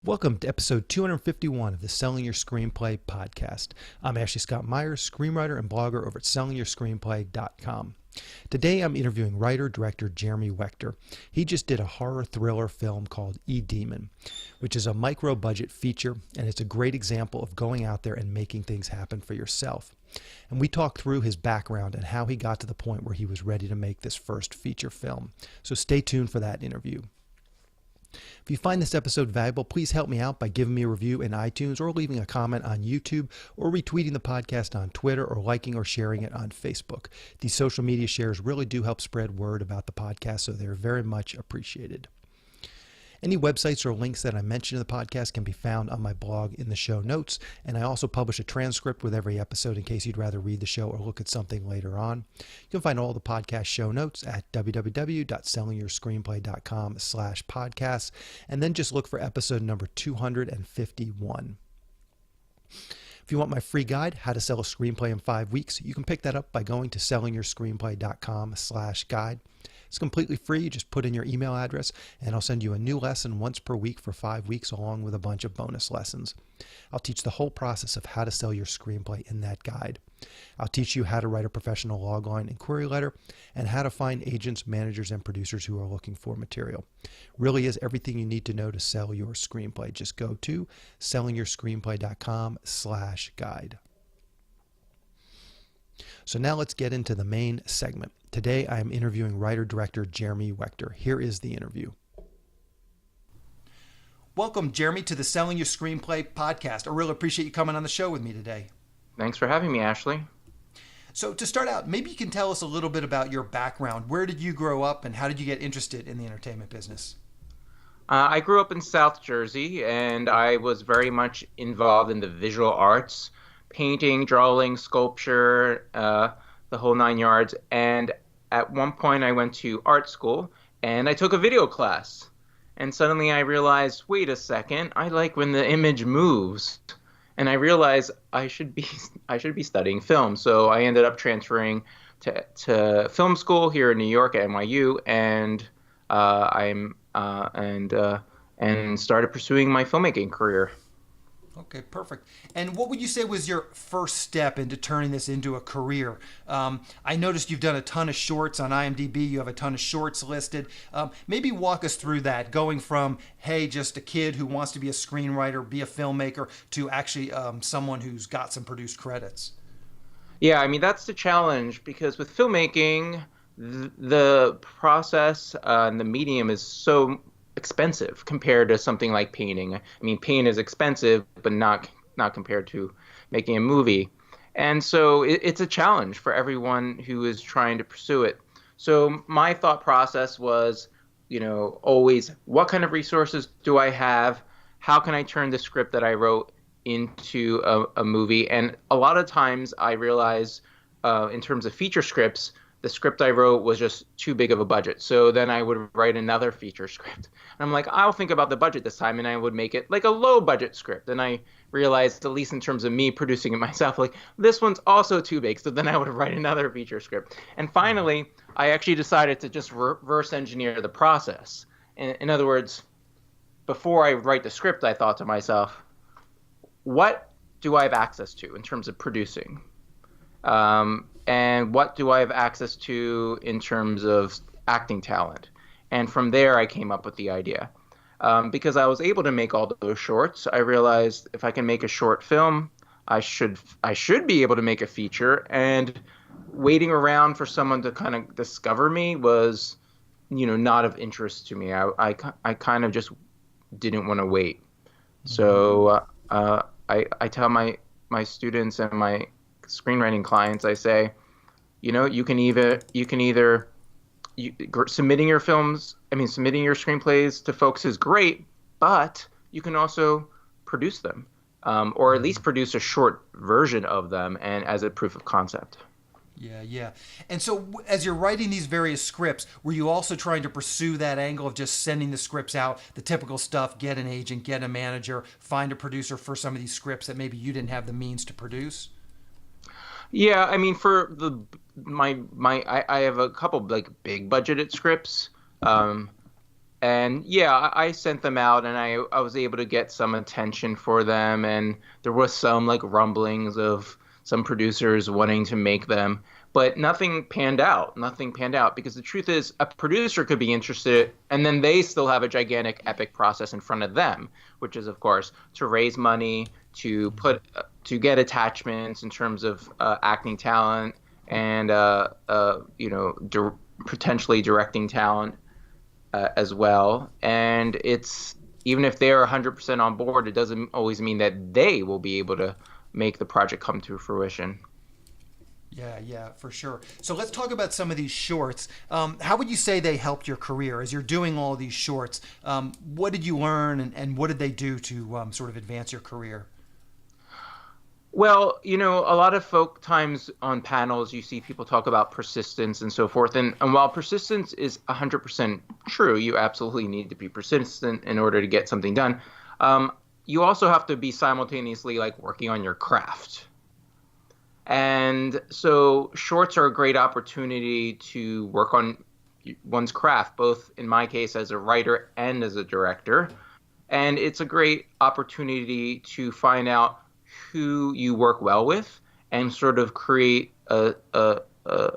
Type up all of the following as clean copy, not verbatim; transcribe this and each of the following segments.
Welcome to episode 251 of the Selling Your Screenplay podcast. I'm Ashley Scott Myers, screenwriter and blogger over at sellingyourscreenplay.com. Today I'm interviewing writer-director Jeremy Wechter. He just did a horror thriller film called E-Demon, which is a micro-budget feature, and it's a great example of going out there and making things happen for yourself. And we talked through his background and how he got to the point where he was ready to make this first feature film. So stay tuned for that interview. If you find this episode valuable, please help me out by giving me a review in iTunes or leaving a comment on YouTube or retweeting the podcast on Twitter or liking or sharing it on Facebook. These social media shares really do help spread word about the podcast, so they're very much appreciated. Any websites or links that I mention in the podcast can be found on my blog in the show notes, and I also publish a transcript with every episode in case you'd rather read the show or look at something later on. You can find all the podcast show notes at www.sellingyourscreenplay.com/podcasts, and then just look for episode number 251. If you want my free guide, How to Sell a Screenplay in 5 Weeks, you can pick that up by going to sellingyourscreenplay.com/guide. It's completely free. You just put in your email address and I'll send you a new lesson once per week for 5 weeks along with a bunch of bonus lessons. I'll teach the whole process of how to sell your screenplay in that guide. I'll teach you how to write a professional logline and query letter and how to find agents, managers, and producers who are looking for material. Really is everything you need to know to sell your screenplay. Just go to sellingyourscreenplay.com/guide. So now let's get into the main segment. Today I am interviewing writer-director Jeremy Wechter. Here is the interview. Welcome, Jeremy, to the Selling Your Screenplay podcast. I really appreciate you coming on the show with me today. Thanks for having me, Ashley. So to start out, maybe you can tell us a little bit about your background. Where did you grow up and how did you get interested in the entertainment business? I grew up in South Jersey, and I was very much involved in the visual arts, painting, drawing, sculpture, the whole 9 yards. And at one point I went to art school and I took a video class. And suddenly I realized, wait a second, I like when the image moves. And I realized I should be studying film. So I ended up transferring to film school here in New York at NYU, and and started pursuing my filmmaking career. Okay, perfect. And what would you say was your first step into turning this into a career? I noticed you've done a ton of shorts on IMDb. You have a ton of shorts listed. Maybe walk us through that, going from, hey, just a kid who wants to be a screenwriter, be a filmmaker, to actually someone who's got some produced credits. Yeah, I mean, that's the challenge, because with filmmaking, the process and the medium is so expensive compared to something like painting. I mean, paint is expensive, but not compared to making a movie. And so it's a challenge for everyone who is trying to pursue it. So my thought process was, always, what kind of resources do I have? How can I turn the script that I wrote into a movie? And a lot of times I realized in terms of feature scripts, the script I wrote was just too big of a budget. So then I would write another feature script. And I'm like, I'll think about the budget this time, and I would make it like a low budget script. And I realized, at least in terms of me producing it myself, like this one's also too big. So then I would write another feature script. And finally, I actually decided to just reverse engineer the process. In other words, before I write the script, I thought to myself, what do I have access to in terms of producing? And what do I have access to in terms of acting talent? And from there, I came up with the idea. Because I was able to make all those shorts, I realized if I can make a short film, I should be able to make a feature. And waiting around for someone to kind of discover me was, not of interest to me. I kind of just didn't want to wait. So I tell my students and my screenwriting clients, I say, you can either submitting your screenplays to folks is great, but you can also produce them, or at least produce a short version of them, and as a proof of concept. Yeah. And so as you're writing these various scripts, were you also trying to pursue that angle of just sending the scripts out, the typical stuff, get an agent, get a manager, find a producer for some of these scripts that maybe you didn't have the means to produce? Yeah, I mean, for I have a couple like big budgeted scripts, and And yeah, I sent them out, and I was able to get some attention for them, and there was some like rumblings of some producers wanting to make them, but nothing panned out. Nothing panned out because the truth is, a producer could be interested, and then they still have a gigantic epic process in front of them, which is, of course, to raise money, to get attachments in terms of acting talent, and potentially directing talent as well. And it's even if they're 100% on board, it doesn't always mean that they will be able to make the project come to fruition. Yeah, yeah, for sure. So let's talk about some of these shorts. How would you say they helped your career as you're doing all these shorts? What did you learn, and what did they do to sort of advance your career? Well, a lot of folk times on panels, you see people talk about persistence and so forth. And while persistence is 100% true, you absolutely need to be persistent in order to get something done. You also have to be simultaneously like working on your craft. And so shorts are a great opportunity to work on one's craft, both in my case as a writer and as a director. And it's a great opportunity to find out who you work well with and sort of create a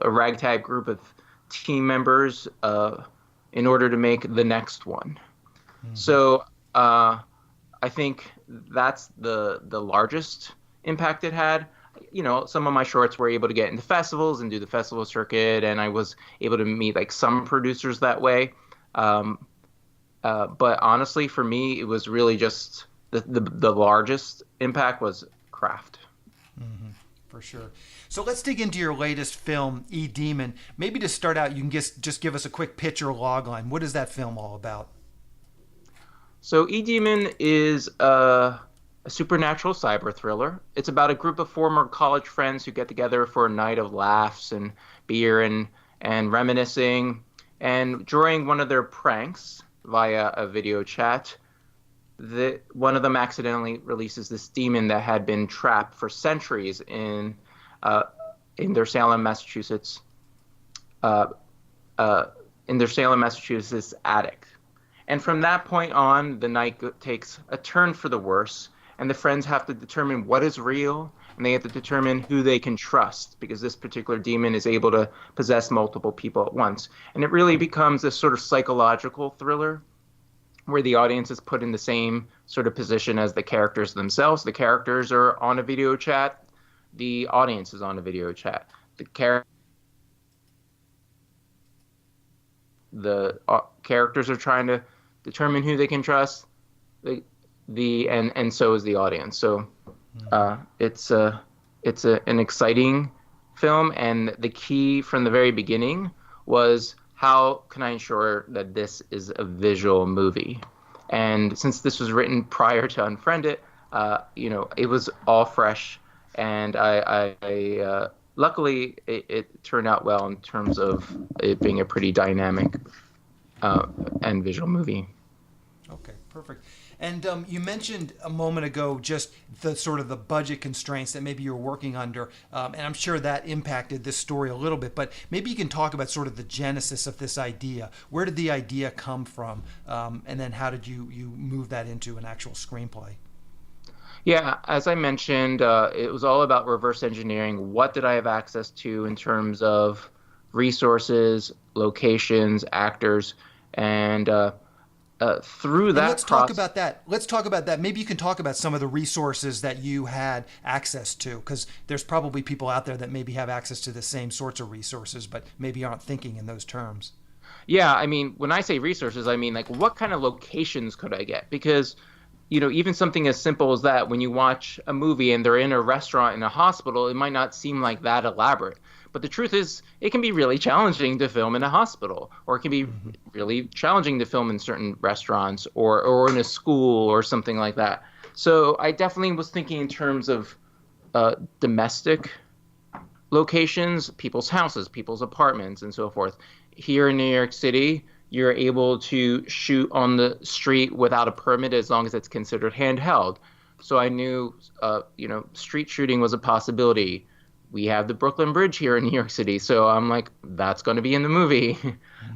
ragtag group of team members in order to make the next one. Mm-hmm. So I think that's the largest impact it had. Some of my shorts were able to get into festivals and do the festival circuit, and I was able to meet like some producers that way. But honestly, for me, it was really just the largest impact was craft. Mm-hmm. For sure. So let's dig into your latest film, E-Demon. Maybe to start out, you can just give us a quick pitch or log line. What is that film all about? So E-Demon is a supernatural cyber thriller. It's about a group of former college friends who get together for a night of laughs and beer and reminiscing. And during one of their pranks via a video chat, one of them accidentally releases this demon that had been trapped for centuries in their Salem, Massachusetts, uh, in their Salem, Massachusetts attic. And from that point on, the night takes a turn for the worse, and the friends have to determine what is real, and they have to determine who they can trust, because this particular demon is able to possess multiple people at once. And it really becomes a sort of psychological thriller where the audience is put in the same sort of position as the characters themselves. The characters are on a video chat. The audience is on a video chat. The characters are trying to determine who they can trust. And so is the audience. So it's an exciting film, and the key from the very beginning was how can I ensure that this is a visual movie? And since this was written prior to Unfriended, it was all fresh, and I luckily it turned out well in terms of it being a pretty dynamic and visual movie. Okay, perfect. And you mentioned a moment ago just the sort of the budget constraints that maybe you're working under, and I'm sure that impacted this story a little bit. But maybe you can talk about sort of the genesis of this idea. Where did the idea come from, and then how did you move that into an actual screenplay? Yeah, as I mentioned, it was all about reverse engineering. What did I have access to in terms of resources, locations, actors, and through And that let's talk process. about that. Let's talk about that. Maybe you can talk about some of the resources that you had access to, because there's probably people out there that maybe have access to the same sorts of resources, but maybe aren't thinking in those terms. Yeah, I mean, when I say resources, I mean like what kind of locations could I get? Because, even something as simple as that, when you watch a movie and they're in a restaurant in a hospital, it might not seem like that elaborate. But the truth is, it can be really challenging to film in a hospital, or it can be Mm-hmm. really challenging to film in certain restaurants or in a school or something like that. So I definitely was thinking in terms of domestic locations, people's houses, people's apartments, and so forth. Here in New York City, you're able to shoot on the street without a permit as long as it's considered handheld. So I knew, street shooting was a possibility. We have the Brooklyn Bridge here in New York City, so I'm like, that's going to be in the movie.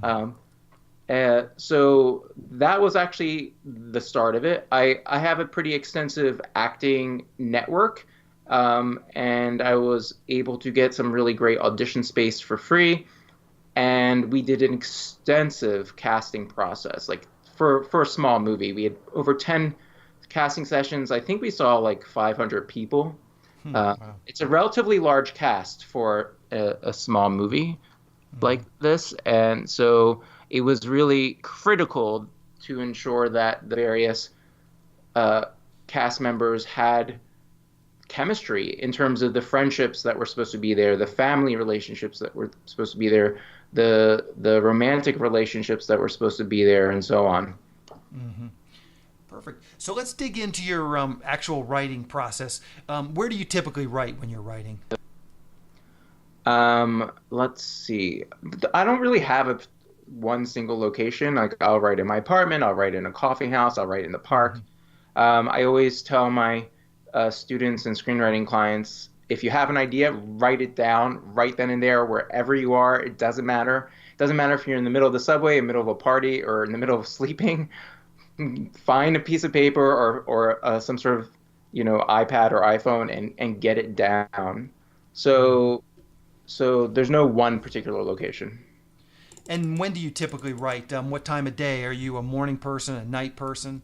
um, So that was actually the start of it. I have a pretty extensive acting network, and I was able to get some really great audition space for free. And we did an extensive casting process. Like for a small movie, we had over 10 casting sessions. I think we saw like 500 people. Wow. It's a relatively large cast for a small movie like Hmm. this, and so it was really critical to ensure that the various uh, cast members had chemistry in terms of the friendships that were supposed to be there, the family relationships that were supposed to be there, the romantic relationships that were supposed to be there, and so on. Hmm. Perfect. So let's dig into your actual writing process. Where do you typically write when you're writing? Let's see. I don't really have one single location. Like I'll write in my apartment, I'll write in a coffee house, I'll write in the park. Hmm. I always tell my students and screenwriting clients, if you have an idea, write it down right then and there, wherever you are. It doesn't matter. It doesn't matter if you're in the middle of the subway, in the middle of a party, or in the middle of sleeping. Find a piece of paper or some sort of, iPad or iPhone and get it down. Hmm. So so there's no one particular location. And when do you typically write? What time of day? Are you a morning person, a night person?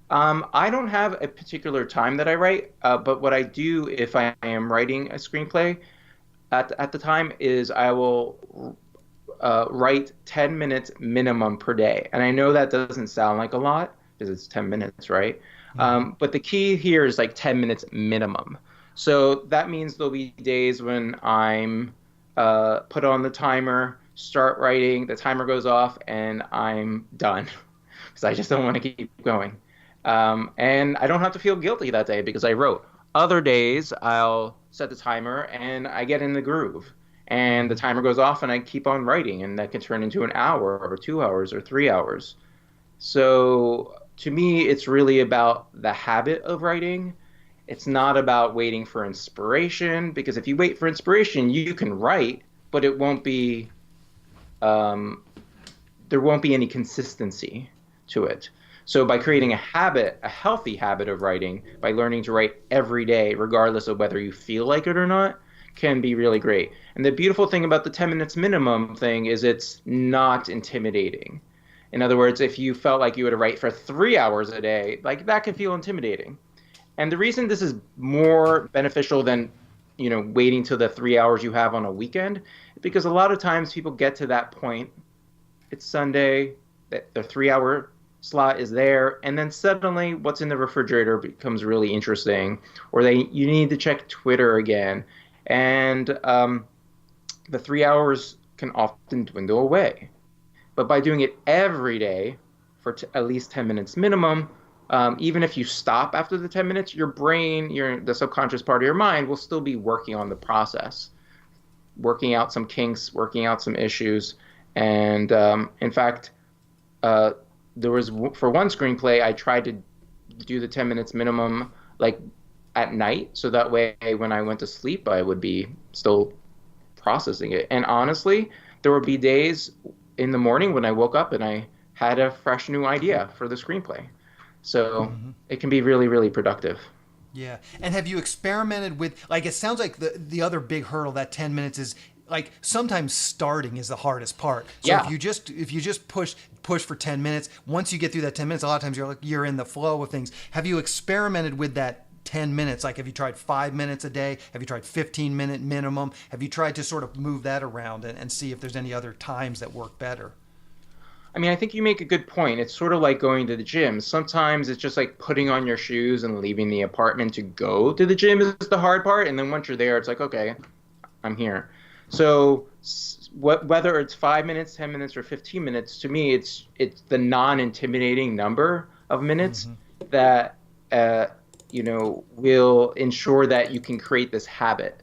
I don't have a particular time that I write, but what I do if I am writing a screenplay at the time is I will write 10 minutes minimum per day. And I know that doesn't sound like a lot because it's 10 minutes, right? Hmm. But the key here is like 10 minutes minimum. So that means there'll be days when I'm put on the timer, start writing, the timer goes off, and I'm done because I just don't want to keep going. And I don't have to feel guilty that day because I wrote. Other days, I'll set the timer and I get in the groove. And the Hmm. timer goes off and I keep on writing, and that can turn into an hour or 2 hours or 3 hours. So to me, it's really about the habit of writing. It's not about waiting for inspiration, because if you wait for inspiration, you can write, but it won't be um, there won't be any consistency to it. So by creating a habit, a healthy habit of writing, by learning to write every day, regardless of whether you feel like it or not, can be really great. And the beautiful thing about the 10 minutes minimum thing is it's not intimidating. In other words, if you felt like you would write for 3 hours a day, like that can feel intimidating. And the reason this is more beneficial than, waiting till the 3 hours you have on a weekend, because a lot of times people get to that point, it's Sunday, that the 3 hour slot is there, and then suddenly what's in the refrigerator becomes really interesting, or you need to check Twitter again, and the 3 hours can often dwindle away. But by doing it every day for at least 10 minutes minimum, even if you stop after the 10 minutes, your brain, the subconscious part of your mind will still be working on the process, working out some kinks, working out some issues. And in fact, uh, there was for one screenplay, I tried to do the 10 minutes minimum like at night. So that way, when I went to sleep, I would be still processing it. And honestly, there would be days in the morning when I woke up and I had a fresh new idea for the screenplay. So Hmm. it can be really, really productive. Yeah. And have you experimented with, like, it sounds like the other big hurdle, that 10 minutes, is like sometimes starting is the hardest part. So Yeah. if you just push for 10 minutes, once you get through that 10 minutes, a lot of times you're in the flow of things. Have you experimented with that 10 minutes? Like, have you tried 5 minutes a day? Have you tried 15-minute minimum? Have you tried to sort of move that around and see if there's any other times that work better? I mean, I think you make a good point. It's sort of like going to the gym. Sometimes it's just like putting on your shoes and leaving the apartment to go to the gym is the hard part. And then once you're there, it's like, okay, I'm here. So whether it's 5 minutes, 10 minutes, or 15 minutes, to me, it's the non-intimidating number of minutes Hmm. that will ensure that you can create this habit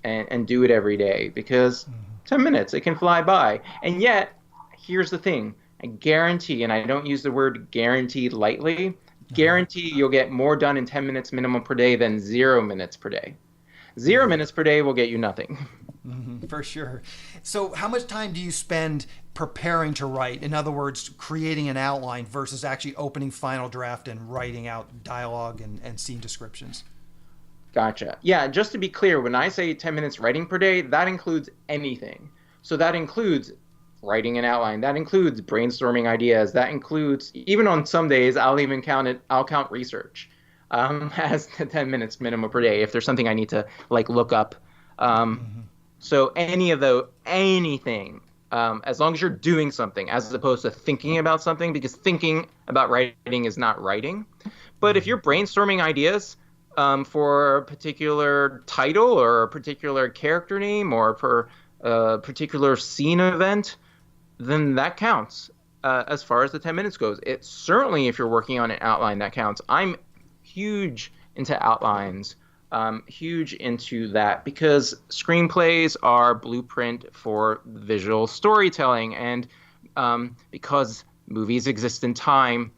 and do it every day, because Hmm. 10 minutes, it can fly by. And yet, here's the thing. I guarantee, and I don't use the word guarantee lightly, Uh-huh. guarantee you'll get more done in 10 minutes minimum per day than 0 minutes per day. Zero Yeah. minutes per day will get you nothing. For sure. So, how much time do you spend preparing to write? In other words, creating an outline versus actually opening Final Draft and writing out dialogue and scene descriptions? Gotcha. Yeah, just to be clear, when I say 10 minutes writing per day, that includes anything. So that includes writing an outline, that includes brainstorming ideas, that includes, even on some days, I'll count research as the 10 minutes minimum per day if there's something I need to like look up. Um, so anything, as long as you're doing something as opposed to thinking about something, because thinking about writing is not writing. But if you're brainstorming ideas, for a particular title or a particular character name or for a particular scene event, then that counts as far as the 10 minutes goes. It certainly, if you're working on an outline, that counts. I'm huge into outlines, huge into that because screenplays are blueprint for visual storytelling, and because movies exist in time,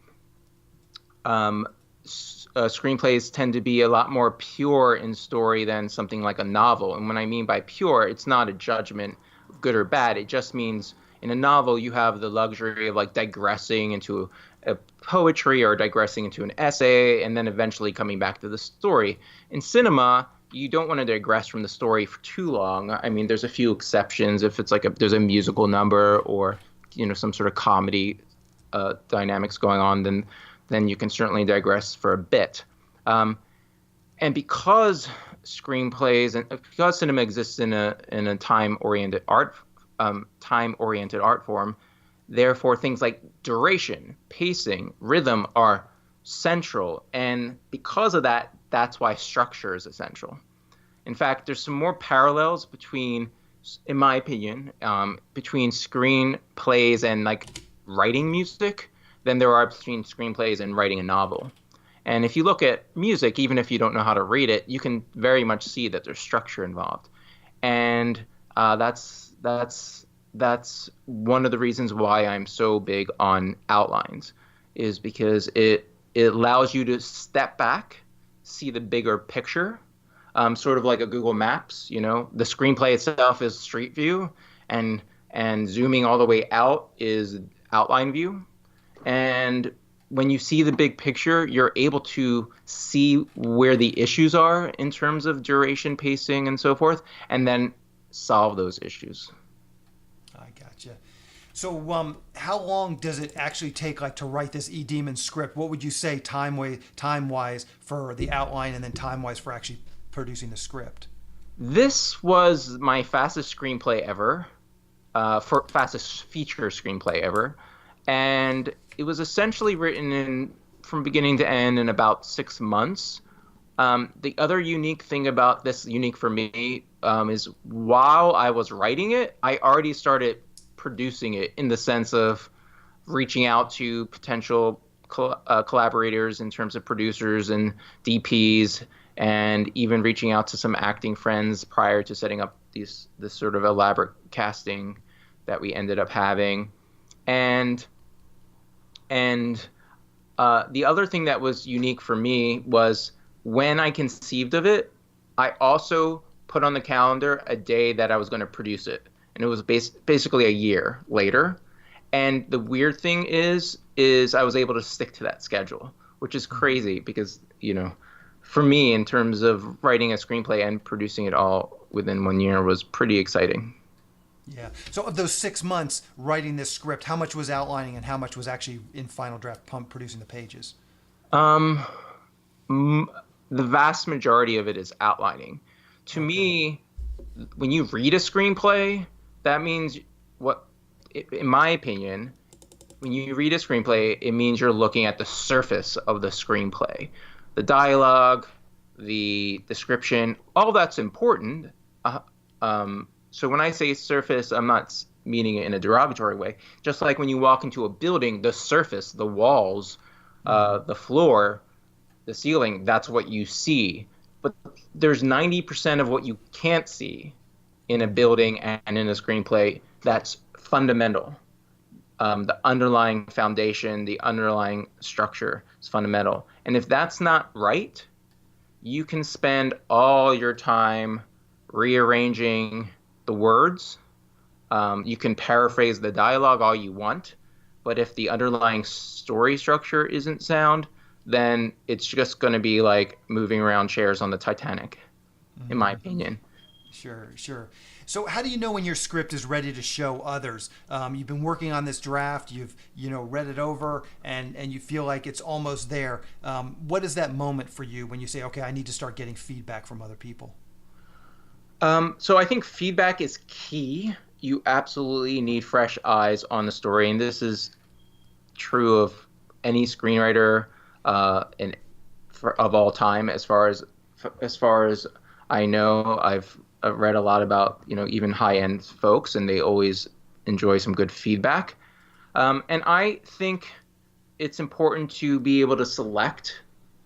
screenplays tend to be a lot more pure in story than something like a novel. And when I mean by pure, it's not a judgment of good or bad. It just means in a novel, you have the luxury of like digressing into a poetry or digressing into an essay and then eventually coming back to the story. In cinema, you don't want to digress from the story for too long. I mean, there's a few exceptions if it's like there's a musical number or, some sort of comedy dynamics going on, then you can certainly digress for a bit. And because screenplays and because cinema exists in a time-oriented art form, therefore things like duration, pacing, rhythm are central. And because of that, that's why structure is essential. In fact, there's some more parallels between, in my opinion, between screenplays and like writing music than there are between screenplays and writing a novel. And if you look at music, even if you don't know how to read it, you can very much see that there's structure involved. And that's one of the reasons why I'm so big on outlines, is because it allows you to step back, see the bigger picture, sort of like a Google Maps. The screenplay itself is street view, and zooming all the way out is outline view. And when you see the big picture, you're able to see where the issues are in terms of duration, pacing, and so forth, and then solve those issues. I gotcha. So, how long does it actually take, like, to write this E-Demon script? What would you say time-wise for the outline, and then time-wise for actually producing the script? This was my fastest screenplay ever, fastest feature screenplay ever, and it was essentially written from beginning to end in about 6 months. The other unique thing about this, unique for me, is while I was writing it, I already started producing it in the sense of reaching out to potential collaborators in terms of producers and DPs, and even reaching out to some acting friends prior to setting up this sort of elaborate casting that we ended up having. And the other thing that was unique for me was when I conceived of it, I also put on the calendar a day that I was going to produce it. And it was basically a year later. And the weird thing is I was able to stick to that schedule, which is crazy because, for me, in terms of writing a screenplay and producing it all within 1 year was pretty exciting. Yeah. So of those 6 months writing this script, how much was outlining and how much was actually in Final Draft producing the pages? The vast majority of it is outlining. To me, when you read a screenplay, that means in my opinion, when you read a screenplay, it means you're looking at the surface of the screenplay. The dialogue, the description, all that's important. So when I say surface, I'm not meaning it in a derogatory way. Just like when you walk into a building, the surface, the walls, the floor, the ceiling, that's what you see. But there's 90% of what you can't see in a building and in a screenplay that's fundamental. The underlying foundation, the underlying structure is fundamental. And if that's not right, you can spend all your time rearranging, the words. You can paraphrase the dialogue all you want, but if the underlying story structure isn't sound, then it's just going to be like moving around chairs on the Titanic, in my opinion. Sure, sure. So, how do you know when your script is ready to show others? You've been working on this draft. You've read it over, and you feel like it's almost there. What is that moment for you when you say, "Okay, I need to start getting feedback from other people"? So I think feedback is key. You absolutely need fresh eyes on the story, and this is true of any screenwriter of all time. As far as I know, I've read a lot about even high end folks, and they always enjoy some good feedback. And I think it's important to be able to select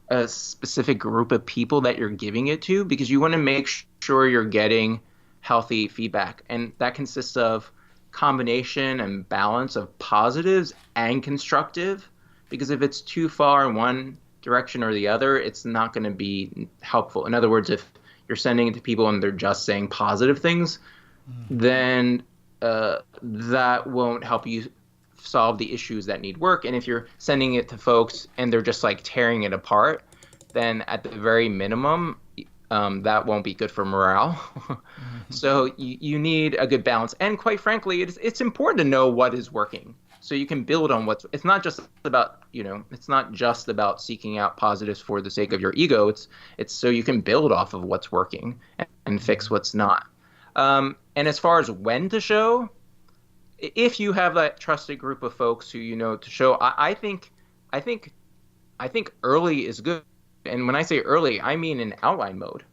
a specific group of people that you're giving it to, because you want to make sure you're getting healthy feedback, and that consists of combination and balance of positives and constructive, because if it's too far in one direction or the other, it's not going to be helpful. In other words, if you're sending it to people and they're just saying positive things, then that won't help you solve the issues that need work. And if you're sending it to folks and they're just like tearing it apart, then at the very minimum, that won't be good for morale. So you need a good balance. And quite frankly, it's important to know what is working, so you can build on what's. It's not just about seeking out positives for the sake of your ego. It's so you can build off of what's working and fix what's not. And as far as when to show, if you have that trusted group of folks who to show, I think early is good. And when I say early, I mean in outline mode.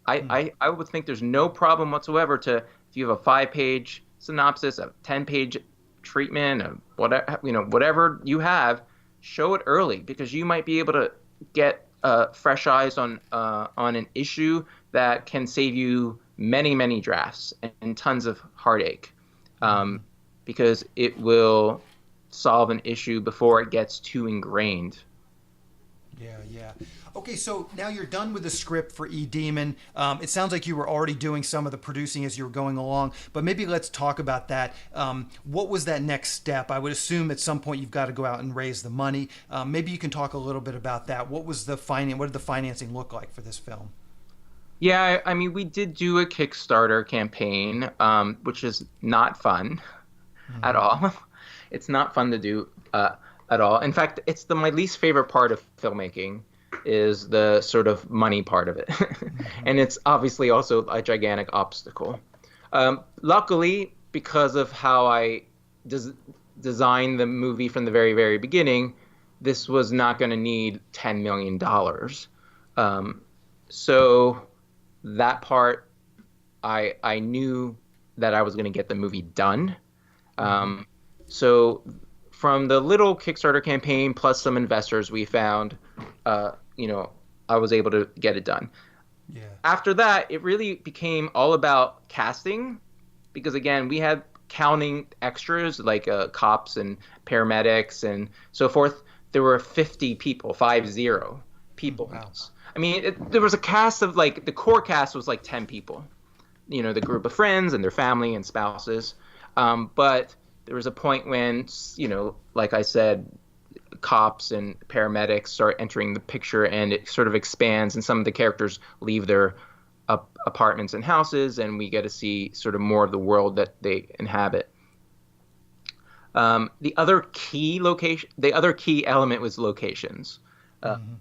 I would think there's no problem whatsoever if you have a 5-page synopsis, a 10-page treatment, of whatever you have, show it early, because you might be able to get fresh eyes on an issue that can save you many, many drafts and tons of heartache, because it will solve an issue before it gets too ingrained. Yeah, yeah. Okay, so now you're done with the script for E-Demon. It sounds like you were already doing some of the producing as you were going along, but maybe let's talk about that. What was that next step? I would assume at some point you've got to go out and raise the money. Maybe you can talk a little bit about that. What did the financing look like for this film? Yeah, I mean, we did do a Kickstarter campaign, which is not fun at all. It's not fun to do at all. In fact, it's my least favorite part of filmmaking is the sort of money part of it. And it's obviously also a gigantic obstacle. Luckily, because of how I designed the movie from the very, very beginning, this was not going to need $10 million. So that part, I knew that I was going to get the movie done. So from the little Kickstarter campaign plus some investors we found, I was able to get it done. Yeah. After that, it really became all about casting, because again, we had counting extras like cops and paramedics and so forth. There were 50 people, 50 people. Wow. I mean, there was a cast of the core cast was like 10 people, the group of friends and their family and spouses. But there was a point when, like I said, cops and paramedics start entering the picture, and it sort of expands, and some of the characters leave their apartments and houses, and we get to see sort of more of the world that they inhabit. The other key element was locations.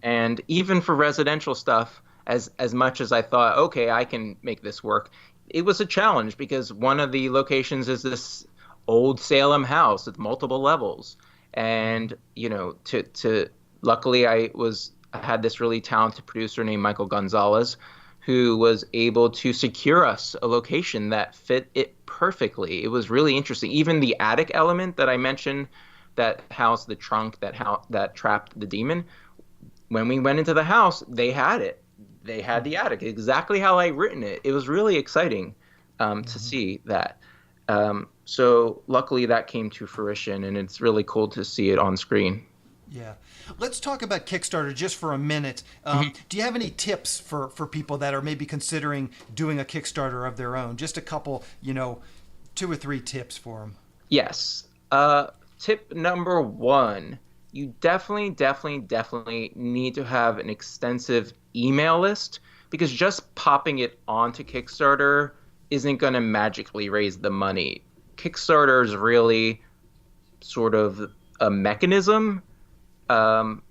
And even for residential stuff, as much as I thought, okay, I can make this work, it was a challenge, because one of the locations is this old Salem house with multiple levels. And, luckily I had this really talented producer named Michael Gonzalez, who was able to secure us a location that fit it perfectly. It was really interesting. Even the attic element that I mentioned that housed the trunk that trapped the demon, when we went into the house, they had it. They had the attic exactly how I written it. It was really exciting to see that. So luckily that came to fruition, and it's really cool to see it on screen. Yeah. Let's talk about Kickstarter just for a minute. Do you have any tips for people that are maybe considering doing a Kickstarter of their own? Just a couple, 2 or 3 tips for them. Yes. Tip number one, you definitely need to have an extensive email list because just popping it onto Kickstarter isn't going to magically raise the money. Kickstarter is really sort of a mechanism um,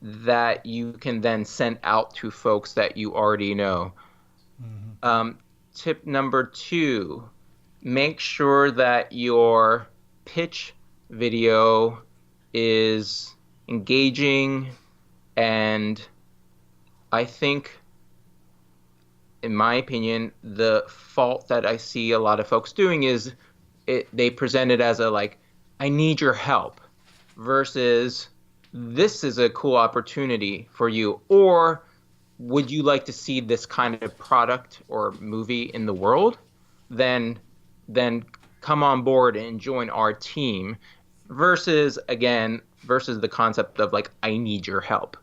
that you can then send out to folks that you already know. Um, Tip number two, make sure that your pitch video is engaging. And I think, in my opinion, the fault that I see a lot of folks doing is they present it as a like, I need your help versus this is a cool opportunity for you. Or would you like to see this kind of product or movie in the world? Then then come on board and join our team versus the concept of like I need your help.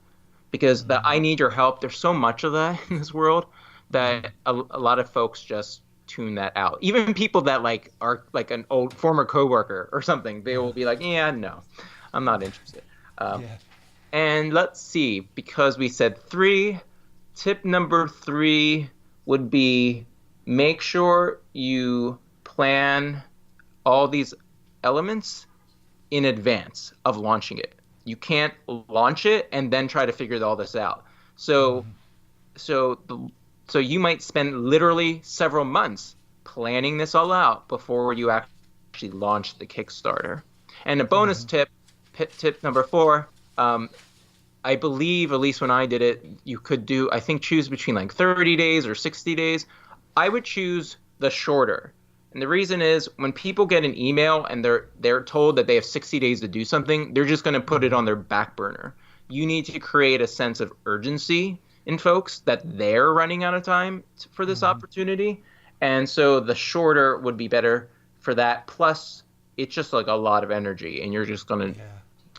Because the I need your help, there's so much of that in this world that a lot of folks just tune that out. Even people that like are like an old former coworker or something, they will be like, yeah, no, I'm not interested. Um, Yeah. and let's see, because we said three, tip number three would be make sure you plan all these elements in advance of launching it. You can't launch it and then try to figure all this out. So so the, so you might spend literally several months planning this all out before you actually launch the Kickstarter. And a bonus tip, tip number four, I believe, at least when I did it, you could do, I think, choose between like 30 days or 60 days. I would choose the shorter. And the reason is when people get an email and they're told that they have 60 days to do something, they're just going to put it on their back burner. You need to create a sense of urgency in folks that they're running out of time for this opportunity. And so the shorter would be better for that. Plus, it's just like a lot of energy, and you're just going to Yeah.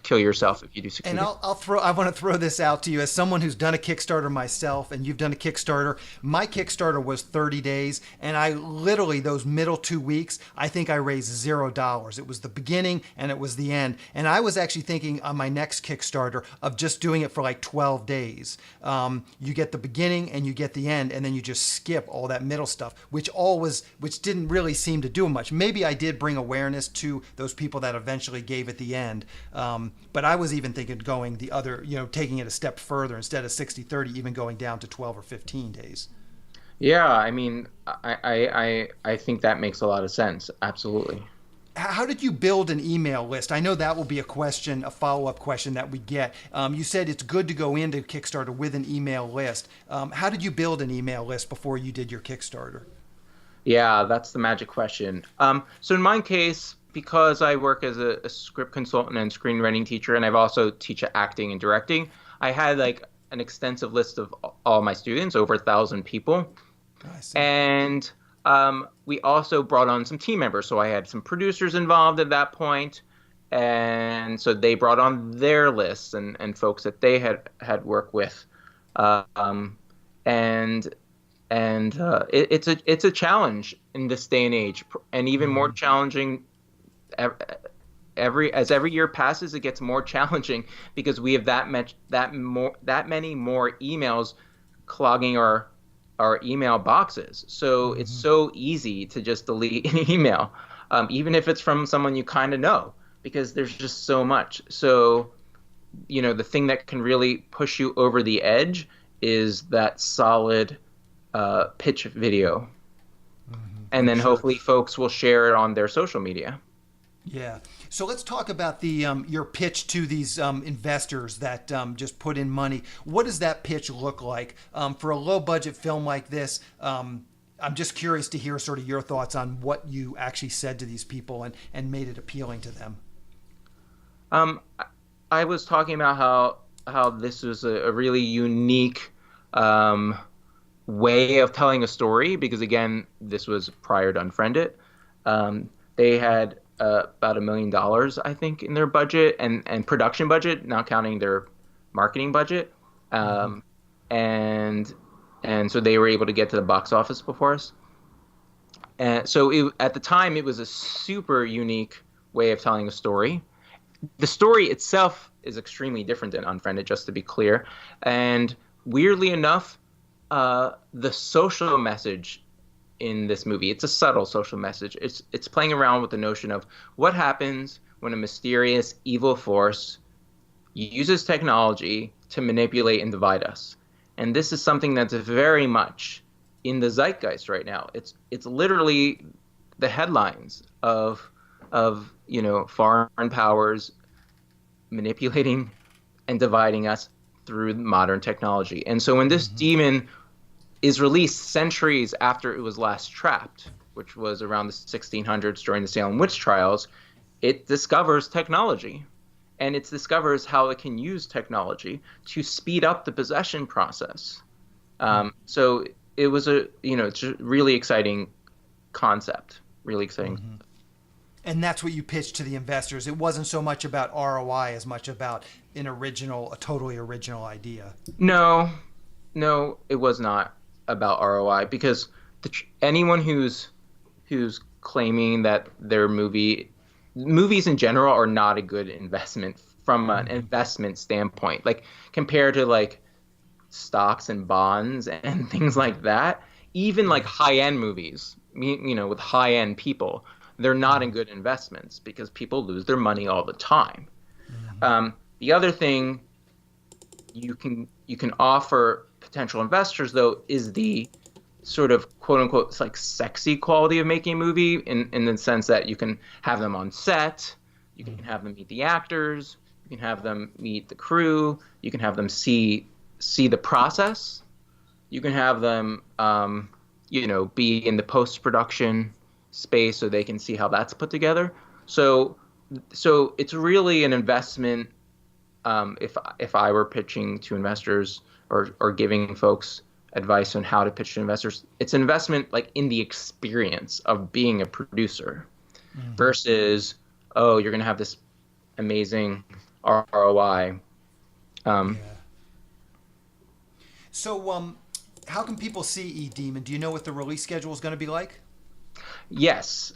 kill yourself if you do succeed. And I want to throw this out to you as someone who's done a Kickstarter myself, and you've done a Kickstarter. My Kickstarter was 30 days, and I literally, those middle 2 weeks, I think I raised $0. It was the beginning and it was the end. And I was actually thinking on my next Kickstarter of just doing it for like 12 days. You get the beginning and you get the end, and then you just skip all that middle stuff, which didn't really seem to do much. Maybe I did bring awareness to those people that eventually gave at the end. But I was even thinking going the other, taking it a step further instead of 60-30, even going down to 12 or 15 days. Yeah, I mean, I think that makes a lot of sense. Absolutely. How did you build an email list? I know that will be a follow-up question that we get. You said it's good to go into Kickstarter with an email list. How did you build an email list before you did your Kickstarter? Yeah, that's the magic question. So in my case, because I work as a script consultant and screenwriting teacher, and I've also teach acting and directing, I had like an extensive list of all my students, over 1,000 people. I see. And we also brought on some team members. So I had some producers involved at that point, and so they brought on their lists and folks that they had worked with. And it's a challenge in this day and age, and even more challenging every year passes. It gets more challenging because we have that many more emails clogging our email boxes. So it's so easy to just delete an email, even if it's from someone you kind of know, because there's just so much. So the thing that can really push you over the edge is that solid pitch video. And then hopefully folks will share it on their social media. Yeah. So let's talk about the your pitch to these investors that just put in money. What does that pitch look like for a low budget film like this? I'm just curious to hear sort of your thoughts on what you actually said to these people and made it appealing to them. I was talking about how this was a really unique way of telling a story, because again, this was prior to Unfriended. They had about $1 million, I think, in their budget and production budget, not counting their marketing budget. Mm-hmm. Um, and and so they were able to get to the box office before us. And so at the time, it was a super unique way of telling a story. The story itself is extremely different than Unfriended, just to be clear. And weirdly enough, the social message in this movie, it's a subtle social message. It's playing around with the notion of what happens when a mysterious evil force uses technology to manipulate and divide us. And this is something that's very much in the zeitgeist right now. It's literally the headlines of foreign powers manipulating and dividing us through modern technology. And so when this Mm-hmm. demon is released centuries after it was last trapped, which was around the 1600s during the Salem witch trials, it discovers technology. And it discovers how it can use technology to speed up the possession process. So it was it's a really exciting concept, really exciting. Mm-hmm. And that's what you pitched to the investors. It wasn't so much about ROI as much about a totally original idea. No, no, it was not about ROI because anyone who's claiming that their movies in general are not a good investment from an Mm-hmm. investment standpoint. Like compared to like stocks and bonds and things like that, even like Yeah. high-end movies, with high-end people, they're not in Mm-hmm. good investments because people lose their money all the time. Mm-hmm. The other thing you can offer potential investors though is the sort of quote unquote it's like sexy quality of making a movie in the sense that you can have them on set, you can have them meet the actors, you can have them meet the crew, you can have them see the process, you can have them be in the post production space so they can see how that's put together. So it's really an investment. If I were pitching to investors or giving folks advice on how to pitch to investors, it's an investment like in the experience of being a producer Mm-hmm. versus, oh, you're going to have this amazing ROI. Um, Yeah. So, how can people see E Demon? Do you know what the release schedule is going to be like? yes.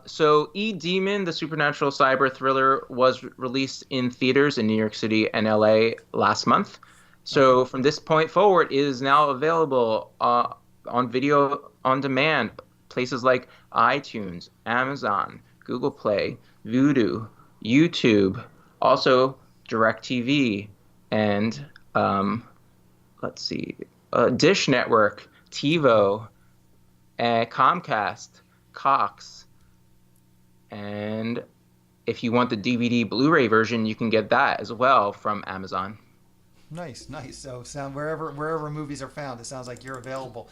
So E-Demon, the supernatural cyber thriller, was released in theaters in New York City and LA last month. Okay. So from this point forward, it is now available on video on demand, places like iTunes, Amazon, Google Play, Vudu, YouTube, also DirecTV, and let's see, Dish Network, TiVo, Comcast, Cox, and if you want the DVD Blu-ray version, you can get that as well from Amazon. Nice, nice. So, sound wherever movies are found, it sounds like you're available.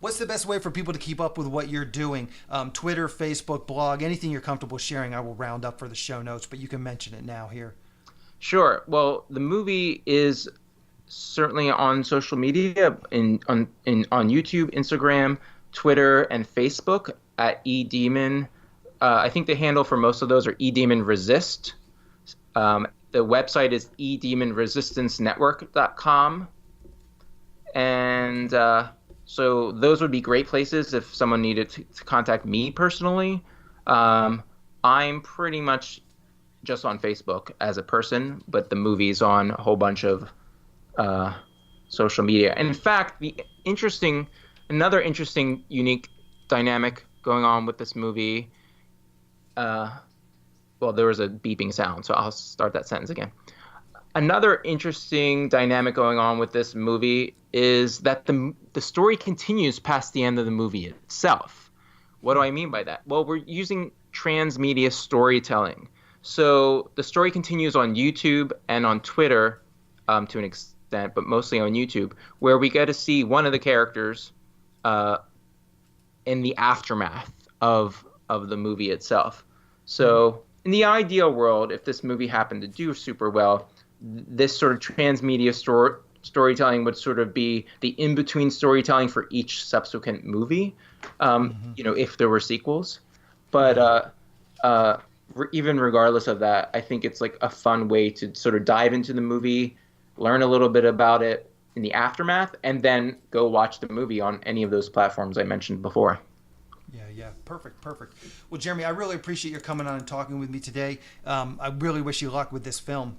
What's the best way for people to keep up with what you're doing? Twitter, Facebook, blog, anything you're comfortable sharing, I will round up for the show notes, but you can mention it now here. Sure. Well, the movie is certainly on social media on YouTube, Instagram, Twitter, and Facebook at eDemon. I think the handle for most of those are eDemon Resist. The website is edemonresistancenetwork.com. And so those would be great places if someone needed to contact me personally. I'm pretty much just on Facebook as a person, but the movie's on a whole bunch of uh, social media. And in fact, another interesting, unique dynamic going on with this movie. Uh, well, there was a beeping sound, so I'll start that sentence again. Another interesting dynamic going on with this movie is that the story continues past the end of the movie itself. What do I mean by that? Well, we're using transmedia storytelling. So the story continues on YouTube and on Twitter to an extent, but mostly on YouTube, where we get to see one of the characters uh, in the aftermath of the movie itself. So in the ideal world, if this movie happened to do super well, this sort of transmedia storytelling would sort of be the in-between storytelling for each subsequent movie, Mm-hmm. if there were sequels. But Yeah. uh, even regardless of that, I think it's like a fun way to sort of dive into the movie, learn a little bit about it in the aftermath, and then go watch the movie on any of those platforms I mentioned before. Yeah, yeah, perfect, perfect. Well, Jeremy, I really appreciate your coming on and talking with me today. I really wish you luck with this film.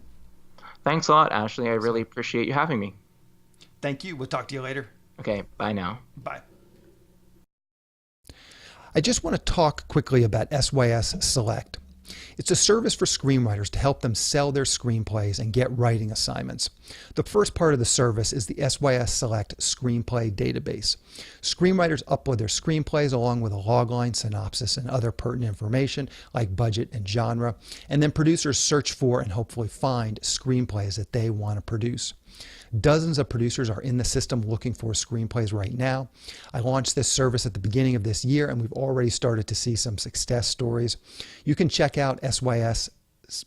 Thanks a lot, Ashley. I really So, appreciate you having me. thank you. We'll talk to you later. Okay, bye now. Bye. I just want to talk quickly about SYS Select. It's a service for screenwriters to help them sell their screenplays and get writing assignments. The first part of the service is the SYS Select Screenplay Database. Screenwriters upload their screenplays along with a logline, synopsis, and other pertinent information like budget and genre, and then producers search for and hopefully find screenplays that they want to produce. Dozens of producers are in the system looking for screenplays right now. I launched this service at the beginning of this year, and we've already started to see some success stories. You can check out SYS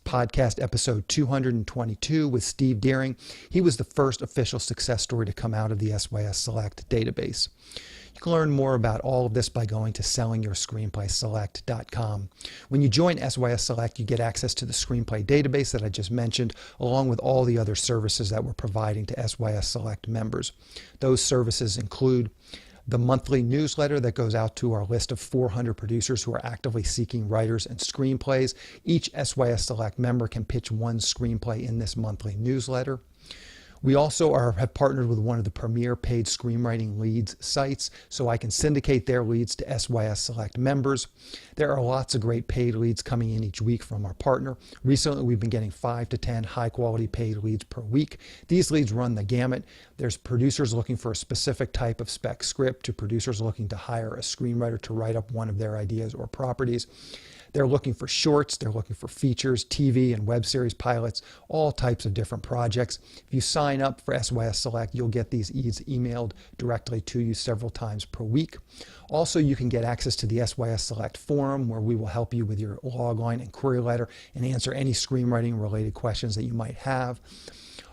podcast episode 222 with Steve Deering. He was the first official success story to come out of the SYS Select database. You can learn more about all of this by going to sellingyourscreenplayselect.com. When you join SYS Select, you get access to the screenplay database that I just mentioned, along with all the other services that we're providing to SYS Select members. Those services include the monthly newsletter that goes out to our list of 400 producers who are actively seeking writers and screenplays. Each SYS Select member can pitch one screenplay in this monthly newsletter. We also have partnered with one of the premier paid screenwriting leads sites, so I can syndicate their leads to SYS Select members. There are lots of great paid leads coming in each week from our partner. Recently, we've been getting 5 to 10 high-quality paid leads per week. These leads run the gamut. There's producers looking for a specific type of spec script to producers looking to hire a screenwriter to write up one of their ideas or properties. They're looking for shorts, they're looking for features, TV and web series pilots, all types of different projects. If you sign up for SYS Select, you'll get these leads emailed directly to you several times per week. Also, you can get access to the SYS Select forum where we will help you with your logline and query letter and answer any screenwriting related questions that you might have.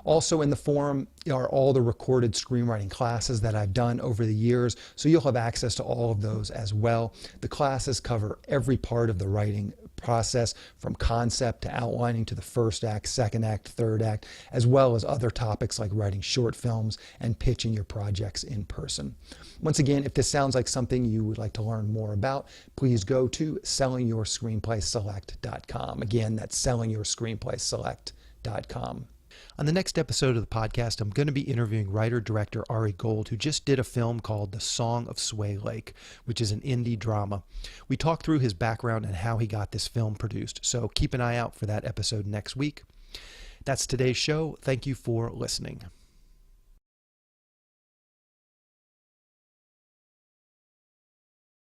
Also in the forum are all the recorded screenwriting classes that I've done over the years, so you'll have access to all of those as well. The classes cover every part of the writing process, from concept to outlining to the first act, second act, third act, as well as other topics like writing short films and pitching your projects in person. Once again, if this sounds like something you would like to learn more about, please go to sellingyourscreenplayselect.com. Again, that's sellingyourscreenplayselect.com. On the next episode of the podcast, I'm going to be interviewing writer-director Ari Gold, who just did a film called The Song of Sway Lake, which is an indie drama. We talk through his background and how he got this film produced, so keep an eye out for that episode next week. That's today's show. Thank you for listening.